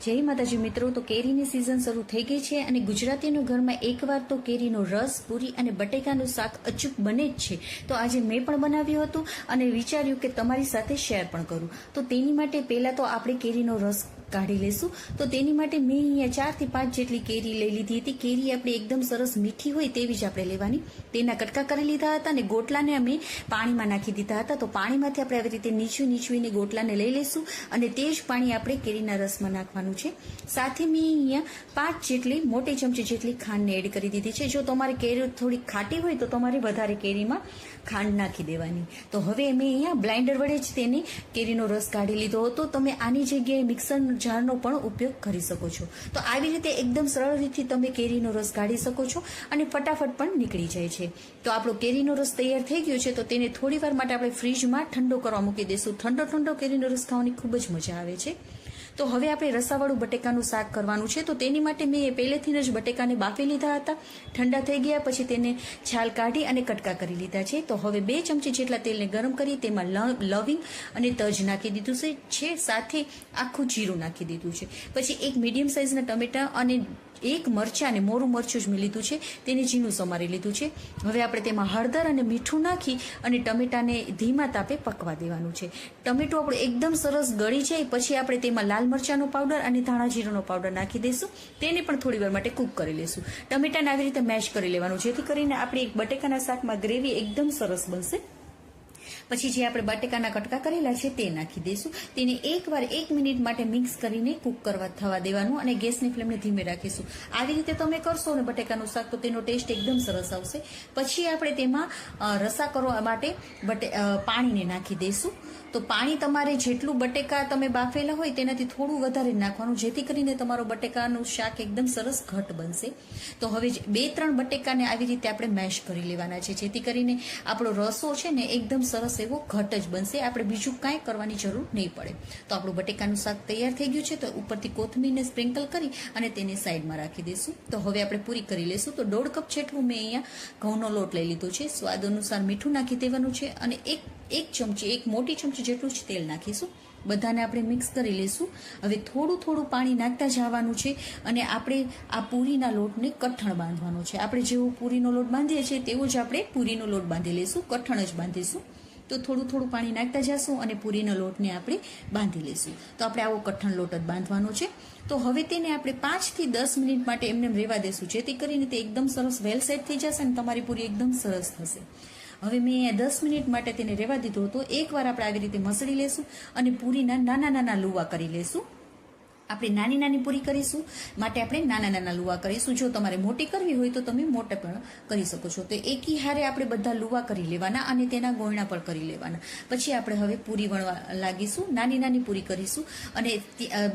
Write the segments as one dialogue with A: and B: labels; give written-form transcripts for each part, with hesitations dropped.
A: જય માતાજી મિત્રો, તો કેરીની સિઝન શરૂ થઈ ગઈ છે અને ગુજરાતીનો ઘરમાં એકવાર તો કેરીનો રસ, પૂરી અને બટેકાનું શાક અચૂક બને જ છે. તો આજે મેં પણ બનાવ્યું હતું અને વિચાર્યું કે તમારી સાથે શેર પણ કરું. તો તેની માટે પહેલાં તો આપણે કેરીનો રસ કાઢી લેશું. તો તેની માટે મેં અહીંયા 4 થી 5 જેટલી કેરી લઈ લીધી હતી. કેરી આપણે એકદમ સરસ મીઠી હોય તેવી જ આપણે લેવાની. તેના કટકા કરી લીધા હતા અને ગોટલાને અમે પાણીમાં નાખી દીધા હતા. તો પાણીમાંથી આપણે આવી રીતે નીચવીને ગોટલાને લઈ લઈશું અને તે જ પાણી આપણે કેરીના રસમાં નાખવાનું છે. સાથે મેં અહીંયા 5 જેટલી મોટી ચમચી જેટલી ખાંડને એડ કરી દીધી છે. જો તમારી કેરી થોડી ખાટી હોય તો તમારે વધારે કેરીમાં ખાંડ નાખી દેવાની. તો હવે મેં અહીંયા બ્લાઇન્ડર વડે જ તેને કેરીનો રસ કાઢી લીધો હતો. તમે આની જગ્યાએ મિક્સર જારનો પણ ઉપયોગ કરી શકો છો. તો આવી રીતે એકદમ સરળ રીતથી તમે કેરીનો રસ કાઢી શકો છો અને ફટાફટ પણ નીકળી જાય છે. તો આપણો કેરીનો રસ તૈયાર થઈ ગયો છે. તો તેને થોડી વાર માટે આપણે ફ્રીજમાં ઠંડો કરવા મૂકી દઈશું. ઠંડો કેરીનો રસ ખાવાની ખૂબ જ મજા આવે છે. તો હવે આપણે રસાવાળું બટેકાનું શાક કરવાનું છે. તો તેની માટે મેં પહેલેથી જ બટેકાને બાફી લીધા હતા. ઠંડા થઈ ગયા પછી તેને છાલ કાઢી અને કટકા કરી લીધા છે. તો હવે 2 ચમચી જેટલા તેલને ગરમ કરી તેમાં લવિંગ અને તજ નાખી દીધું છે. સાથે આખું જીરું નાખી દીધું છે. પછી એક મીડિયમ સાઇઝના ટમેટા અને એક મરચાં અને મોરું મરચું જ મેં લીધું છે, તેને ઝીણું સમારી લીધું છે. હવે આપણે તેમાં હળદર અને મીઠું નાખી અને ટમેટાને ધીમા તાપે પકવા દેવાનું છે. ટમેટું આપણું એકદમ સરસ ગળી જાય પછી આપણે તેમાં લાલ મરચાંનો પાવડર અને ધાણા જીરુંનો પાવડર નાખી દઈશું. તેને પણ થોડી વાર માટે કૂક કરી લઈશું. ટમેટાને આવી રીતે મેશ કરી લેવાનું જેથી કરીને આપણી એક બટેકાના શાકમાં ગ્રેવી એકદમ સરસ બનશે. પછી જે આપણે બટેકાના કટકા કરેલા છે તે નાખી દઈશું. તેને એકવાર 1 મિનિટ માટે મિક્સ કરીને કૂક થવા દેવાનું અને ગેસની ફ્લેમને ધીમે રાખીશું. આવી રીતે તમે કરશો ને બટેકાનું શાક તો તેનો ટેસ્ટ એકદમ સરસ આવશે. પછી આપણે તેમાં રસા કરવા માટે પાણીને નાખી દઈશું. તો પાણી તમારે જેટલું બટેકા તમે બાફેલા હોય તેનાથી થોડું વધારે નાખવાનું જેથી કરીને તમારો બટેકાનું શાક એકદમ સરસ ઘટ બનશે. તો હવે 2-3 બટેકાને આવી રીતે આપણે મેશ કરી લેવાના છે જેથી કરીને આપણો રસો છે ને એકદમ સરસ એવો ઘટ જ બનશે. આપણે બીજું કાંઈ કરવાની જરૂર નહીં પડે. તો આપણું બટેકાનું શાક તૈયાર થઈ ગયું છે. તો ઉપરથી કોથમીરને સ્પ્રિંકલ કરી અને તેને સાઈડમાં રાખી દઈશું. તો હવે આપણે પૂરી કરી લઈશું. તો 1.5 કપ જેટલું મેં અહીંયા ઘઉંનો લોટ લઈ લીધો છે. સ્વાદ અનુસાર મીઠું નાખી દેવાનું છે અને એક મોટી ચમચી જેટલું જ તેલ નાખીશું. બધાને આપણે મિક્સ કરી લઈશું. હવે થોડું પાણી નાખતા જવાનું છે અને આપણે આ પૂરીના લોટને કઠણ બાંધવાનો છે. આપણે જેવો પૂરીનો લોટ બાંધીએ છીએ તેવો જ આપણે પૂરીનો લોટ બાંધી લઈશું. કઠણ જ બાંધીશું. તો થોડું પાણી નાખતા જશું અને પૂરીનો લોટને આપણે બાંધી લઈશું. તો આપણે આવો કઠણ લોટ જ બાંધવાનો છે. તો હવે તેને આપણે 5 થી 10 મિનિટ માટે એમને રહેવા દઈશું જેથી કરીને તે એકદમ સરસ વેલ સેટ થઈ જશે અને તમારી પૂરી એકદમ સરસ થશે. હવે મેં 10 મિનિટ માટે તેને રહેવા દીધો હતો. એકવાર આપણે આવી રીતે મસળી લેશું અને પૂરીના નાના લુવા કરી લેશું. આપણે નાની પૂરી કરીશું માટે આપણે નાના લુવા કરીશું. જો તમારે મોટી કરવી હોય તો તમે મોટા પણ કરી શકો છો. તો એકી હારે આપણે બધા લુવા કરી લેવાના અને તેના ગોયણા પણ કરી લેવાના. પછી આપણે હવે પૂરી વણવા લાગીશું. નાની પૂરી કરીશું અને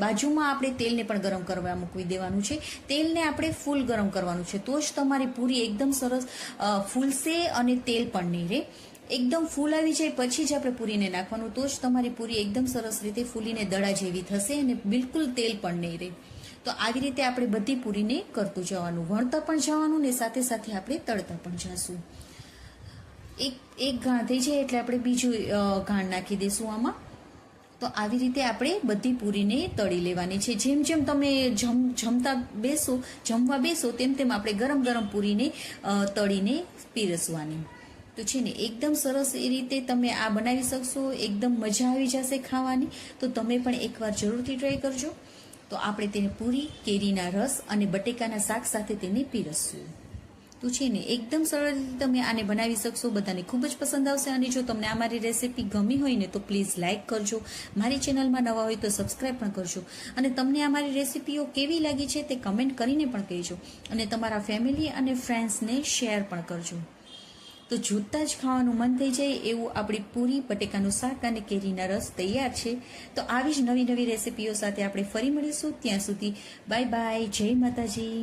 A: બાજુમાં આપણે તેલને પણ ગરમ કરવા મૂકવી દેવાનું છે. તેલને આપણે ફૂલ ગરમ કરવાનું છે. તો જ તમારી પૂરી એકદમ સરસ ફૂલશે અને તેલ પણ નહીં રહે. એકદમ ફૂલ આવી જાય પછી જ આપણે પૂરીને નાખવાનું. તો જ તમારી પૂરી એકદમ સરસ રીતે ફૂલીને દડા જેવી થશે અને બિલકુલ તેલ પણ નહીં રહે. તો આવી રીતે આપણે બધી પૂરીને કરતું જવાનું, વણતા પણ જવાનું ને સાથે આપણે તળતા પણ જશું. એક ઘાણ થઈ જાય એટલે આપણે બીજું ઘાણ નાખી દઈશું આમાં. તો આવી રીતે આપણે બધી પૂરીને તળી લેવાની છે. જેમ તમે જમવા બેસો તેમ આપણે ગરમ પૂરીને તળીને પીરસવાની. તો છે ને એકદમ સરસ એ રીતે તમે આ બનાવી શકશો. એકદમ મજા આવી જશે ખાવાની. તો તમે પણ એકવાર જરૂરથી ટ્રાય કરજો. તો આપણે તેને પૂરી, કેરીના રસ અને બટેકાના શાક સાથે તેને પીરસશું. તો છે ને એકદમ સરળ રીતે તમે આને બનાવી શકશો. બધાને ખૂબ જ પસંદ આવશે. અને જો તમને આ મારી રેસીપી ગમી હોય ને તો પ્લીઝ લાઇક કરજો. મારી ચેનલમાં નવા હોય તો સબસ્ક્રાઈબ પણ કરજો. અને તમને આ મારી રેસીપીઓ કેવી લાગી છે તે કમેન્ટ કરીને પણ કહેજો. અને તમારા ફેમિલી અને ફ્રેન્ડ્સને શેર પણ કરજો. તો જોતાં જ ખાવાનું મન થઈ જાય એવું આપણી પૂરી, બટેકાનું શાક અને કેરીના રસ તૈયાર છે. તો આવી જ નવી રેસીપીઓ સાથે આપણે ફરી મળીશું. ત્યાં સુધી બાય. જય માતાજી.